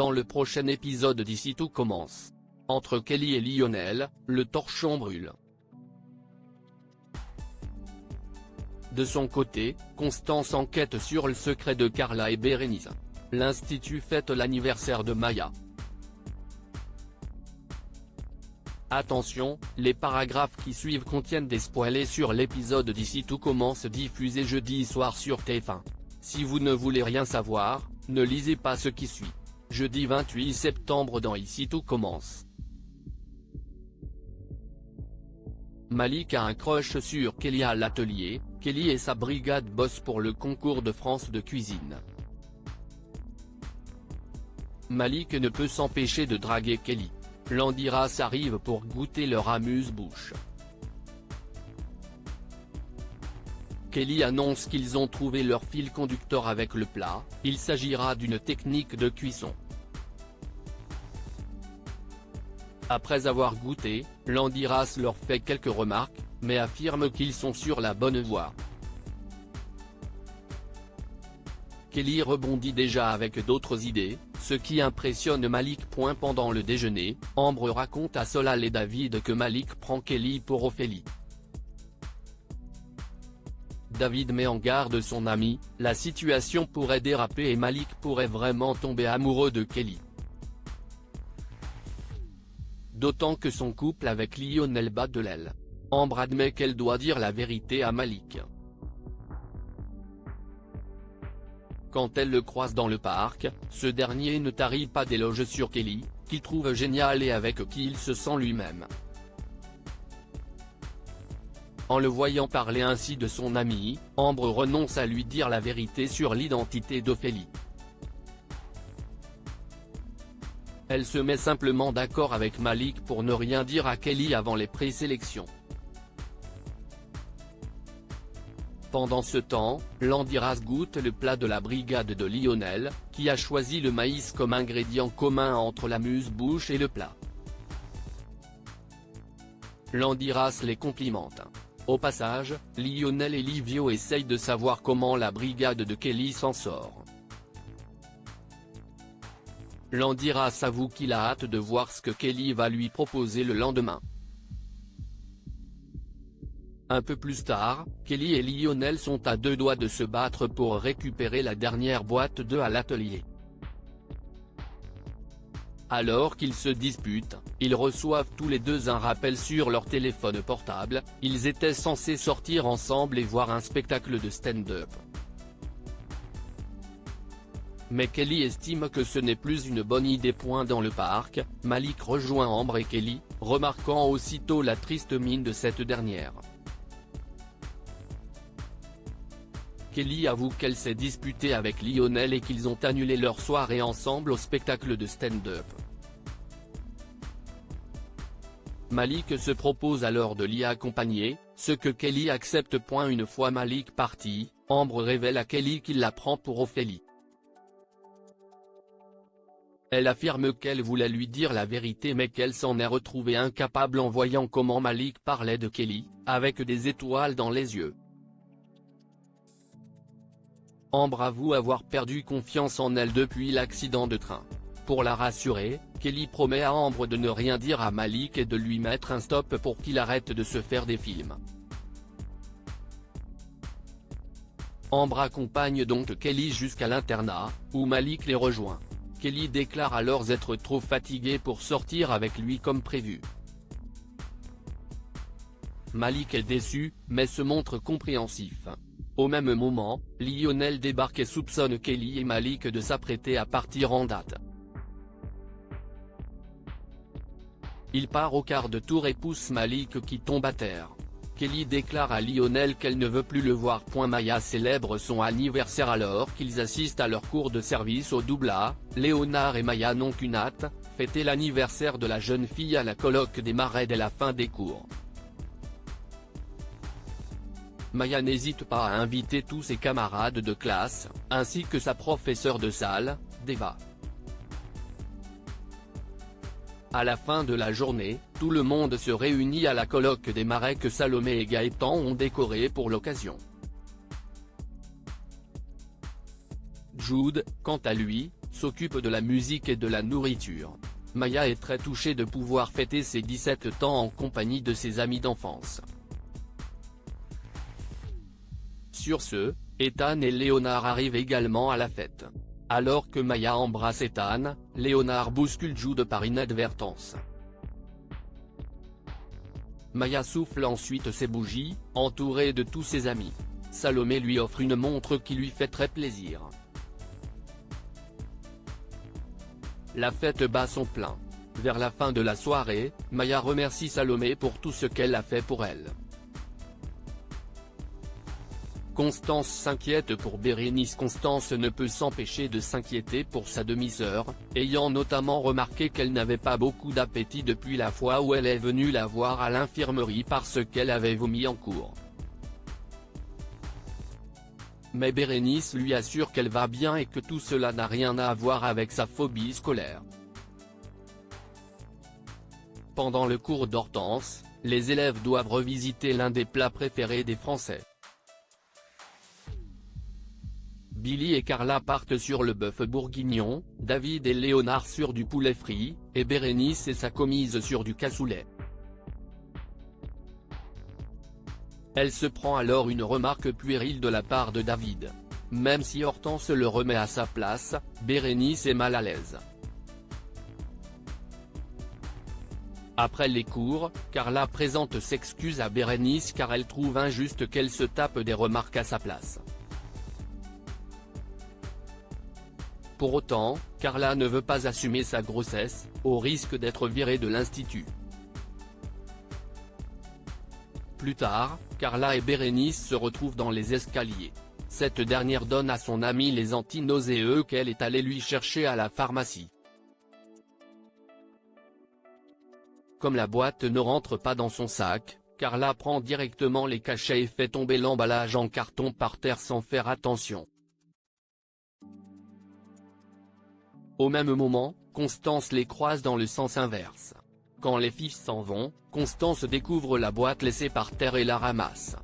Dans le prochain épisode d'Ici tout commence. Entre Kelly et Lionel, le torchon brûle. De son côté, Constance enquête sur le secret de Carla et Bérénice. L'Institut fête l'anniversaire de Maya. Attention, les paragraphes qui suivent contiennent des spoilers sur l'épisode d'Ici tout commence diffusé jeudi soir sur TF1. Si vous ne voulez rien savoir, ne lisez pas ce qui suit. Jeudi 28 septembre dans Ici tout commence. Malik a un crush sur Kelly à l'atelier. Kelly et sa brigade bossent pour le concours de France de cuisine. Malik ne peut s'empêcher de draguer Kelly. Landiras arrive pour goûter leur amuse-bouche. Kelly annonce qu'ils ont trouvé leur fil conducteur avec le plat, il s'agira d'une technique de cuisson. Après avoir goûté, Landiras leur fait quelques remarques, mais affirme qu'ils sont sur la bonne voie. Kelly rebondit déjà avec d'autres idées, ce qui impressionne Malik. Pendant le déjeuner, Ambre raconte à Solal et David que Malik prend Kelly pour Ophélie. David met en garde son ami, la situation pourrait déraper et Malik pourrait vraiment tomber amoureux de Kelly. D'autant que son couple avec Lionel bat de l'aile. Ambre admet qu'elle doit dire la vérité à Malik. Quand elle le croise dans le parc, ce dernier ne tarit pas d'éloges sur Kelly, qu'il trouve génial et avec qui il se sent lui-même. En le voyant parler ainsi de son ami, Ambre renonce à lui dire la vérité sur l'identité d'Ophélie. Elle se met simplement d'accord avec Malik pour ne rien dire à Kelly avant les présélections. Pendant ce temps, Landiras goûte le plat de la brigade de Lionel, qui a choisi le maïs comme ingrédient commun entre l'amuse-bouche et le plat. Landiras les complimente. Au passage, Lionel et Livio essayent de savoir comment la brigade de Kelly s'en sort. Landiras avoue qu'il a hâte de voir ce que Kelly va lui proposer le lendemain. Un peu plus tard, Kelly et Lionel sont à deux doigts de se battre pour récupérer la dernière boîte d'œufs à l'atelier. Alors qu'ils se disputent, ils reçoivent tous les deux un rappel sur leur téléphone portable, ils étaient censés sortir ensemble et voir un spectacle de stand-up. Mais Kelly estime que ce n'est plus une bonne idée. Dans le parc, Malik rejoint Ambre et Kelly, remarquant aussitôt la triste mine de cette dernière. Kelly avoue qu'elle s'est disputée avec Lionel et qu'ils ont annulé leur soirée ensemble au spectacle de stand-up. Malik se propose alors de l'y accompagner, ce que Kelly accepte. Une fois Malik parti, Ambre révèle à Kelly qu'il la prend pour Ophélie. Elle affirme qu'elle voulait lui dire la vérité mais qu'elle s'en est retrouvée incapable en voyant comment Malik parlait de Kelly, avec des étoiles dans les yeux. Ambre avoue avoir perdu confiance en elle depuis l'accident de train. Pour la rassurer, Kelly promet à Ambre de ne rien dire à Malik et de lui mettre un stop pour qu'il arrête de se faire des films. Ambre accompagne donc Kelly jusqu'à l'internat, où Malik les rejoint. Kelly déclare alors être trop fatiguée pour sortir avec lui comme prévu. Malik est déçu, mais se montre compréhensif. Au même moment, Lionel débarque et soupçonne Kelly et Malik de s'apprêter à partir en date. Il part au quart de tour et pousse Malik qui tombe à terre. Kelly déclare à Lionel qu'elle ne veut plus le voir. Maya célèbre son anniversaire alors qu'ils assistent à leur cours de service au double A. Léonard et Maya n'ont qu'une hâte, fêter l'anniversaire de la jeune fille à la colloque des Marais dès la fin des cours. Maya n'hésite pas à inviter tous ses camarades de classe, ainsi que sa professeure de salle, Deva. À la fin de la journée, tout le monde se réunit à la colloque des Marais que Salomé et Gaëtan ont décoré pour l'occasion. Jude, quant à lui, s'occupe de la musique et de la nourriture. Maya est très touchée de pouvoir fêter ses 17 ans en compagnie de ses amis d'enfance. Sur ce, Ethan et Léonard arrivent également à la fête. Alors que Maya embrasse Ethan, Léonard bouscule Jude par inadvertance. Maya souffle ensuite ses bougies, entourée de tous ses amis. Salomé lui offre une montre qui lui fait très plaisir. La fête bat son plein. Vers la fin de la soirée, Maya remercie Salomé pour tout ce qu'elle a fait pour elle. Constance s'inquiète pour Bérénice. Constance ne peut s'empêcher de s'inquiéter pour sa demi-sœur, ayant notamment remarqué qu'elle n'avait pas beaucoup d'appétit depuis la fois où elle est venue la voir à l'infirmerie parce qu'elle avait vomi en cours. Mais Bérénice lui assure qu'elle va bien et que tout cela n'a rien à voir avec sa phobie scolaire. Pendant le cours d'Hortense, les élèves doivent revisiter l'un des plats préférés des Français. Billy et Carla partent sur le bœuf bourguignon, David et Léonard sur du poulet frit, et Bérénice et sa commise sur du cassoulet. Elle se prend alors une remarque puérile de la part de David. Même si Hortense le remet à sa place, Bérénice est mal à l'aise. Après les cours, Carla présente s'excuse à Bérénice car elle trouve injuste qu'elle se tape des remarques à sa place. Pour autant, Carla ne veut pas assumer sa grossesse, au risque d'être virée de l'institut. Plus tard, Carla et Bérénice se retrouvent dans les escaliers. Cette dernière donne à son amie les anti-nauséeux qu'elle est allée lui chercher à la pharmacie. Comme la boîte ne rentre pas dans son sac, Carla prend directement les cachets et fait tomber l'emballage en carton par terre sans faire attention. Au même moment, Constance les croise dans le sens inverse. Quand les filles s'en vont, Constance découvre la boîte laissée par terre et la ramasse.